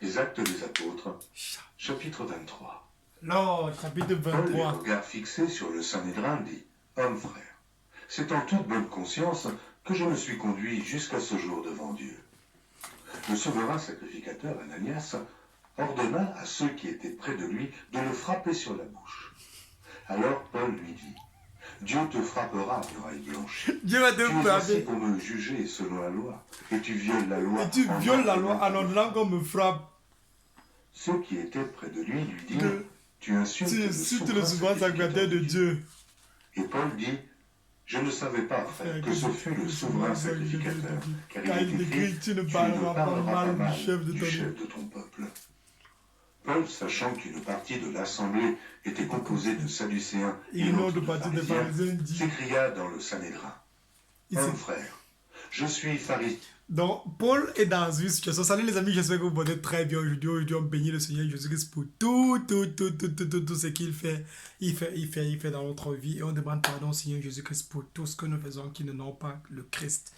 Les Actes des Apôtres, chapitre 23. Non, chapitre Paul, les 23. regards fixés sur le Sanhédrin, dit: Homme frère, c'est en toute bonne conscience que je me suis conduit jusqu'à ce jour devant Dieu. Le souverain sacrificateur Ananias ordonna à ceux qui étaient près de lui de le frapper sur la bouche. Alors Paul lui dit: Dieu te frappera, muraille blanche. Dieu va te Tu es assis frapper. pour me juger selon la loi, et tu violes la loi. Et tu en violes la loi ordonnant en ordonnant qu'on me frappe. Ceux qui étaient près de lui lui dirent: Que Tu insultes tu insultes le souverain sacrificateur de Dieu. Et Paul dit: Je ne savais pas, frère, que ce fut le souverain sacrificateur, car il est écrit: Tu ne parleras pas mal du chef de du ton chef de ton peuple. Paul, sachant qu'une partie de l'assemblée était composée de Sadducéens et une autre partie des pharisiens, dit: s'écria dans le Sanhédrin: Homme frère, je suis pharisien. Donc, Paul est dans une situation. Salut les amis, j'espère que vous portez très bien aujourd'hui. Aujourd'hui, on bénit le Seigneur Jésus-Christ pour tout ce qu'il fait. Il fait dans notre vie. Et on demande pardon au Seigneur Jésus-Christ pour tout ce que nous faisons qui ne n'ont pas le Christ.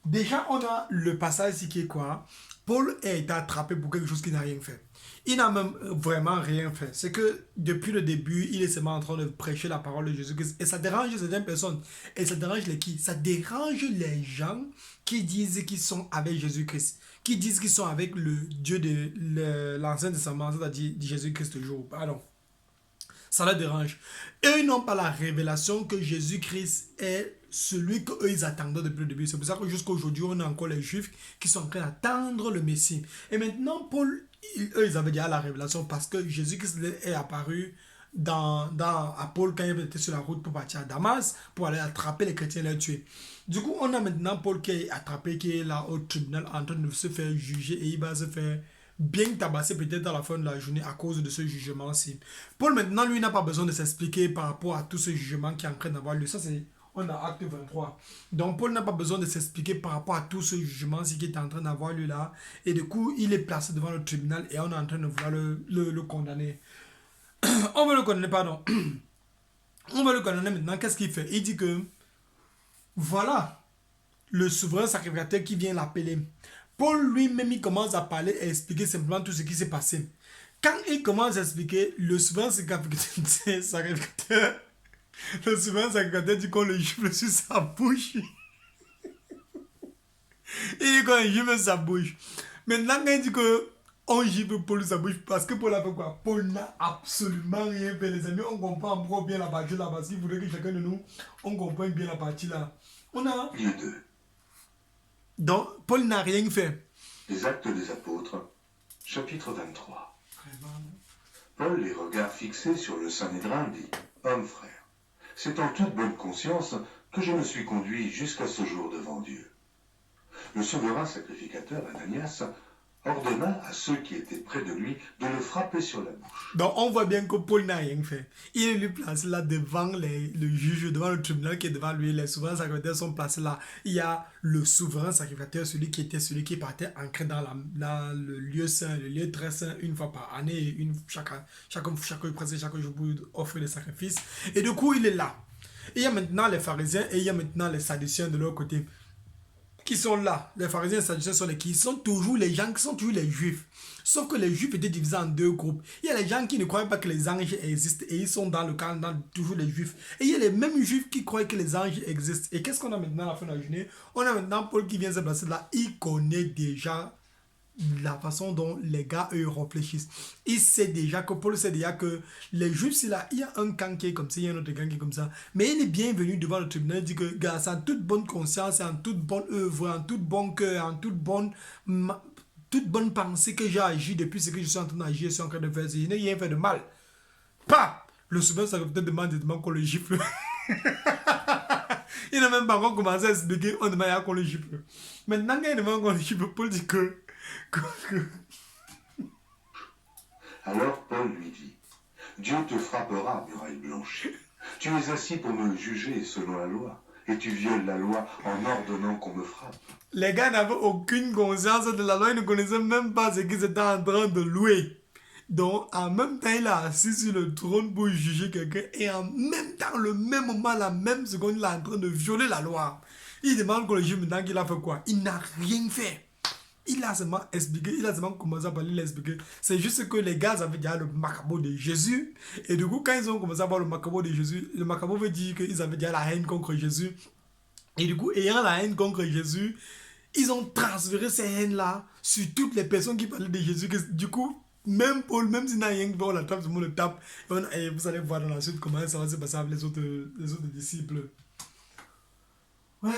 Déjà, on a le passage ici qui est quoi? Paul a été attrapé pour quelque chose qu'il n'a rien fait. Il n'a même vraiment rien fait. C'est que depuis le début, il est seulement en train de prêcher la parole de Jésus-Christ. Et ça dérange certaines personnes. Et ça dérange les qui? Ça dérange les gens qui disent qu'ils sont avec Jésus-Christ. Qui disent qu'ils sont avec le Dieu de l'Ancien Testament, c'est-à-dire Jésus-Christ toujours. Pardon. Ça les dérange. Eux n'ont pas la révélation que Jésus-Christ est celui qu'eux ils attendaient depuis le début. C'est pour ça que jusqu'à aujourd'hui, on a encore les Juifs qui sont en train d'attendre le Messie. Et maintenant, Paul, eux, ils avaient déjà la révélation parce que Jésus-Christ est apparu à Paul quand il était sur la route pour partir à Damas, pour aller attraper les chrétiens et les tuer. Du coup, on a maintenant Paul qui est attrapé, qui est là au tribunal en train de se faire juger et il va se faire bien tabasser peut-être à la fin de la journée à cause de ce jugement-ci. Paul maintenant, lui, n'a pas besoin de s'expliquer par rapport à tout ce jugement qui est en train d'avoir lieu. Ça, c'est on a acte 23. Donc, Paul n'a pas besoin de s'expliquer par rapport à tout ce jugement-ci qui est en train d'avoir lieu là. Et du coup, il est placé devant le tribunal et on est en train de vouloir le condamner. On veut le condamner, pardon. On veut le condamner maintenant. Qu'est-ce qu'il fait? Il dit que voilà le souverain sacrificateur qui vient l'appeler. Paul lui-même, il commence à parler et expliquer simplement tout ce qui s'est passé. Quand il commence à expliquer, le souverain sacrificateur, le souverain sacrificateur dit qu'on le gifle sur sa bouche. Il dit qu'on le gifle sur sa bouche. Maintenant, quand il dit qu'on gifle Paul sur sa bouche, parce que Paul a fait quoi? Paul n'a absolument rien fait, les amis. On comprend encore bien la partie là, parce qu'il voudrait que chacun de nous, on comprenne bien la partie là. On a... Donc, Paul n'a rien fait. Les Actes des Apôtres, chapitre 23. Paul, les regards fixés sur le Sanhédrin, dit: Homme frère, c'est en toute bonne conscience que je me suis conduit jusqu'à ce jour devant Dieu. Le souverain sacrificateur Ananias ordonna à ceux qui étaient près de lui de le frapper sur la bouche. Donc on voit bien que Paul n'a rien fait. Il est lui placé là devant le juge, devant le tribunal qui est devant lui. Les souverains sacrificateurs sont placés là. Il y a le souverain sacrificateur, celui qui partait ancré dans le lieu saint, le lieu très saint, une fois par année, chaque jour pour offrir des sacrifices. Et du coup, il est là. Il y a maintenant les pharisiens et il y a maintenant les sadducéens de l'autre côté. Qui sont là, les pharisiens et les sadducéens sont les qui sont toujours les gens qui sont toujours les juifs. Sauf que les juifs étaient divisés en deux groupes. Il y a les gens qui ne croient pas que les anges existent et ils sont dans le camp, toujours les juifs. Et il y a les mêmes juifs qui croient que les anges existent. Et qu'est-ce qu'on a maintenant à la fin de la journée? On a maintenant Paul qui vient se placer là. Il connaît déjà la façon dont les gars eux réfléchissent. Il sait déjà que Paul sait déjà que les juifs c'est là, il y a un camp qui est comme ça, il y a un autre camp qui est comme ça, mais il est bienvenu devant le tribunal. Il dit que gars, c'est en toute bonne conscience, en toute bonne œuvre, en tout bon cœur, en toute bonne pensée que j'ai agi depuis ce que je suis en train d'agir, je suis en train de faire, je n'ai rien fait de mal. Pas le souverain ça peut-être demander qu'on le gifle. Il n'a même pas encore commencé à expliquer, on demande qu'on le gifle. Maintenant quand il demande qu'on le gifle, Paul dit que Alors Paul lui dit: Dieu te frappera, muraille blanche. Tu es assis pour me juger selon la loi, et tu violes la loi en ordonnant qu'on me frappe. Les gars n'avaient aucune conscience de la loi, ils ne connaissaient même pas ce qu'ils étaient en train de louer. Donc, en même temps, il est assis sur le trône pour juger quelqu'un, et en même temps, le même moment, la même seconde, il est en train de violer la loi. Il demande qu'on le juge maintenant qu'il a fait quoi? Il n'a rien fait. Il a seulement expliqué, il a seulement commencé à parler, il a expliqué. C'est juste que les gars avaient déjà le macabre de Jésus. Et du coup, quand ils ont commencé à voir le macabre de Jésus, le macabre veut dire qu'ils avaient déjà la haine contre Jésus. Et du coup, ayant la haine contre Jésus, ils ont transféré ces haines-là sur toutes les personnes qui parlaient de Jésus. Du coup, même Paul, même s'il n'a rien fait, on la tape, tout le monde le tape. Et vous allez voir dans la suite comment ça va se passer avec les autres disciples. Ouais,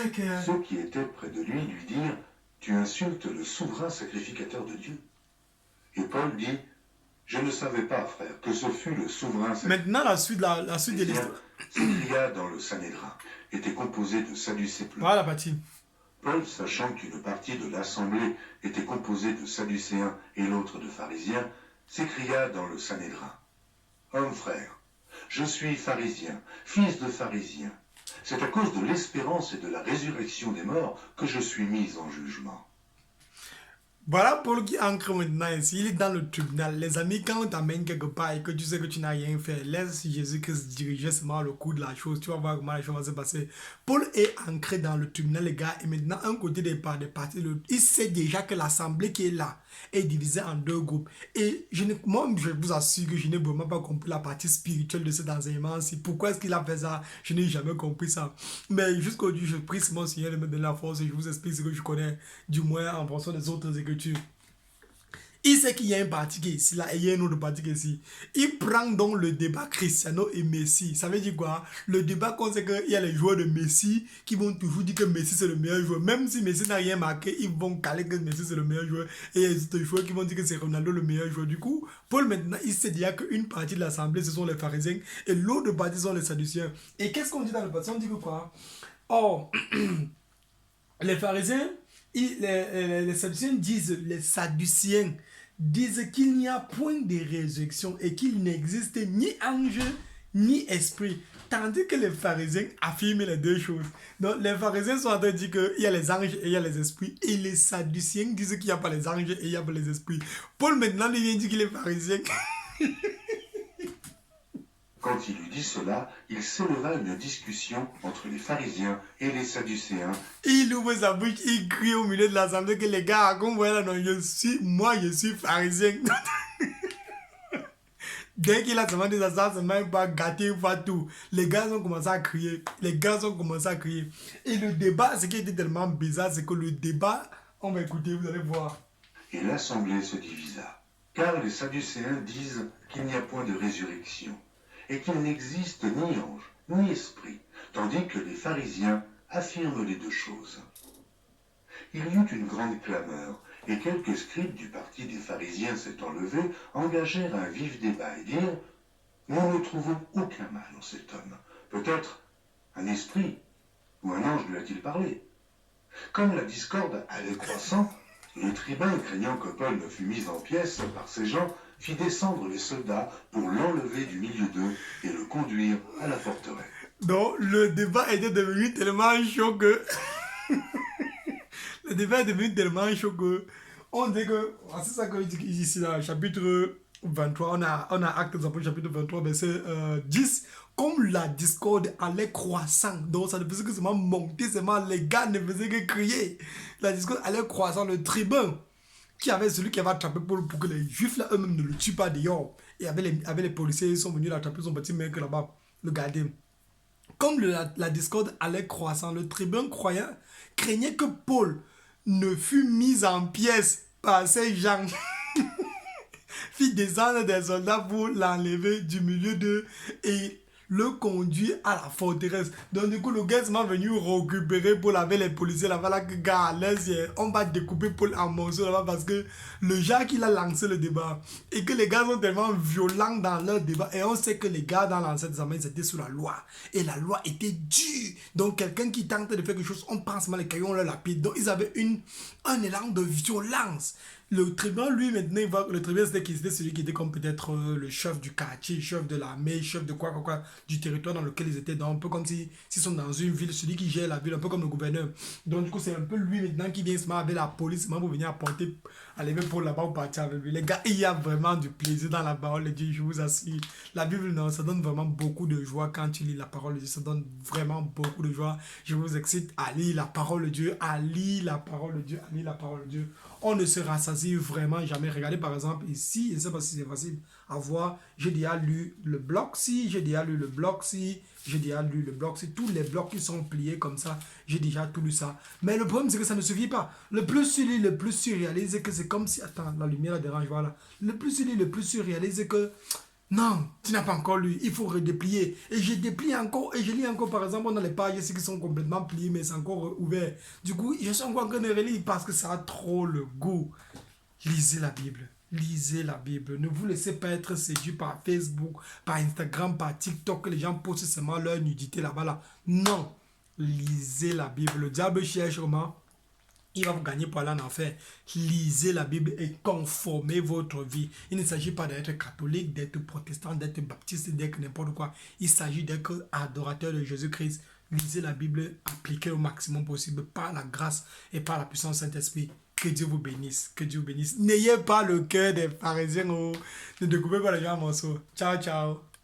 Ceux qui étaient près de lui dirent, tu insultes le souverain sacrificateur de Dieu. Et Paul dit, je ne savais pas, frère, que ce fut le souverain sacrificateur. Maintenant, la suite de l'histoire. S'écria dans le Sanhédrin, était composé de Sadducéens. Voilà la partie. Paul, sachant qu'une partie de l'assemblée était composée de Sadducéens et l'autre de pharisiens, s'écria dans le Sanhédrin, Homme frère, je suis pharisien, fils de pharisien. C'est à cause de l'espérance et de la résurrection des morts que je suis mis en jugement. Voilà Paul qui ancre maintenant ici, il est dans le tribunal. Les amis, quand on t'amène quelque part et que tu sais que tu n'as rien fait, laisse Jésus-Christ diriger seulement le cours de la chose, tu vas voir comment la chose va se passer. Paul est ancré dans le tribunal, les gars, et maintenant, un côté des parties, il sait déjà que l'assemblée qui est là est divisée en deux groupes. Et moi, je vous assure que je n'ai vraiment pas compris la partie spirituelle de cet enseignement-ci. Pourquoi est-ce qu'il a fait ça? Je n'ai jamais compris ça. Mais jusqu'aujourd'hui, je prie mon Seigneur de me donner la force et je vous explique ce que je connais, du moins en fonction des autres écritures. Il sait qu'il y a une partie qui est ici, là, et il y a une autre partie qui est ici. Il prend donc le débat Cristiano et Messi. Ça veut dire quoi? Le débat qu'on sait qu'il y a les joueurs de Messi qui vont toujours dire que Messi c'est le meilleur joueur. Même si Messi n'a rien marqué, ils vont caler que Messi c'est le meilleur joueur. Et il y a des joueurs qui vont dire que c'est Ronaldo le meilleur joueur. Du coup, Paul maintenant, il sait déjà qu'une partie de l'assemblée, ce sont les pharisiens, et l'autre partie sont les sadduciens. Et qu'est-ce qu'on dit dans le passé? On dit que quoi? Oh, les pharisiens, les sadduciens disent, les sadduciens disent qu'il n'y a point de résurrection et qu'il n'existe ni ange ni esprit. Tandis que les pharisiens affirment les deux choses. Donc les pharisiens sont en train de dire qu'il y a les anges et il y a les esprits. Et les sadduciens disent qu'il n'y a pas les anges et il n'y a pas les esprits. Paul maintenant lui vient dire qu'il est pharisien. Quand il lui dit cela, il s'éleva une discussion entre les pharisiens et les sadducéens. Il ouvre sa bouche, il crie au milieu de l'assemblée que les gars, comme vous voyez là, non, je suis pharisien. Dès qu'il a seulement dit ça, ça ne m'a pas gâté une fois tout. Les gars ont commencé à crier. Et le débat, ce qui était tellement bizarre, c'est que le débat, on va écouter, vous allez voir. Et l'assemblée se divisa. Car les sadducéens disent qu'il n'y a point de résurrection et qu'il n'existe ni ange, ni esprit, tandis que les pharisiens affirment les deux choses. Il y eut une grande clameur, et quelques scribes du parti des pharisiens s'étant levés, engagèrent un vif débat et dirent « Nous ne trouvons aucun mal en cet homme. Peut-être un esprit ou un ange lui a-t-il parlé ?» Comme la discorde allait croissant, le tribun, craignant que Paul ne fût mis en pièces par ces gens, fit descendre les soldats pour l'enlever du milieu d'eux et le conduire à la forteresse. Donc, le débat était devenu tellement chaud que... le débat est devenu tellement chaud que... On dit que... C'est ça qu'il dit ici, là, chapitre 23. On a Actes des Apôtres, chapitre 23, verset 10. Comme la discorde allait croissant, donc ça ne faisait que seulement monter, seulement les gars ne faisaient que crier. La discorde allait croissant, le tribun, qui avait celui qui avait attrapé Paul pour que les juifs là eux-mêmes ne le tuent pas dehors. Et avec les policiers, ils sont venus l'attraper, son petit mec là-bas, le garder. Comme la discorde allait croissant, le tribun craignait que Paul ne fût mis en pièces par ces gens. Fit descendre des soldats pour l'enlever du milieu d'eux et le conduit à la forteresse. Donc du coup, le gars est venu récupérer Paul avec les policiers là-bas. Là, gars, on va découper Paul en morceaux là-bas parce que le genre qu'il a lancé le débat et que les gars sont tellement violents dans leur débat. Et on sait que les gars dans l'ancien testament, c'était sous la loi. Et la loi était dure. Donc quelqu'un qui tente de faire quelque chose, on pense mal les cailloux, on leur lapide. Donc ils avaient un élan de violence. Le tribunal, lui, maintenant, il voit que le tribunal, c'était celui qui était comme peut-être le chef du quartier, chef de l'armée, chef de quoi, du territoire dans lequel ils étaient. Donc, un peu comme s'ils sont dans une ville, celui qui gère la ville, un peu comme le gouverneur. Donc, du coup, c'est un peu lui maintenant qui vient se mettre avec la police pour venir allez même pour là-bas ou partir avec lui. Les gars, il y a vraiment du plaisir dans la parole de Dieu, je vous assure. La Bible, non, ça donne vraiment beaucoup de joie quand tu lis la parole de Dieu. Ça donne vraiment beaucoup de joie. Je vous excite à lire la parole de Dieu, à lire la parole de Dieu, à lire la parole de Dieu. On ne se rassasie vraiment jamais. Regardez par exemple ici, je ne sais pas si c'est facile à voir. J'ai déjà lu le bloc ci, j'ai déjà lu le bloc ci, j'ai déjà lu le bloc ci. Tous les blocs qui sont pliés comme ça, j'ai déjà tout lu ça. Mais le problème c'est que ça ne suffit pas. Le plus tu lis, le plus tu réalises que c'est comme si... Attends, la lumière la dérange, voilà. Le plus tu lis, le plus tu réalises que... Non, tu n'as pas encore lu, il faut redéplier. Et je déplie encore, et je lis encore, par exemple, on a les pages qui sont complètement pliées, mais c'est encore ouvert. Du coup, je suis encore en train de relire parce que ça a trop le goût. Lisez la Bible. Lisez la Bible. Ne vous laissez pas être séduit par Facebook, par Instagram, par TikTok, que les gens postent seulement leur nudité là-bas. Là. Non. Lisez la Bible. Le diable cherche comment? Il va vous gagner pour aller en enfer. Lisez la Bible et conformez votre vie. Il ne s'agit pas d'être catholique, d'être protestant, d'être baptiste, d'être n'importe quoi. Il s'agit d'être adorateur de Jésus-Christ. Lisez la Bible, appliquez au maximum possible par la grâce et par la puissance Saint-Esprit. Que Dieu vous bénisse. Que Dieu vous bénisse. N'ayez pas le cœur des pharisiens. Oh. Ne découpez pas les gens en morceaux. Ciao, ciao.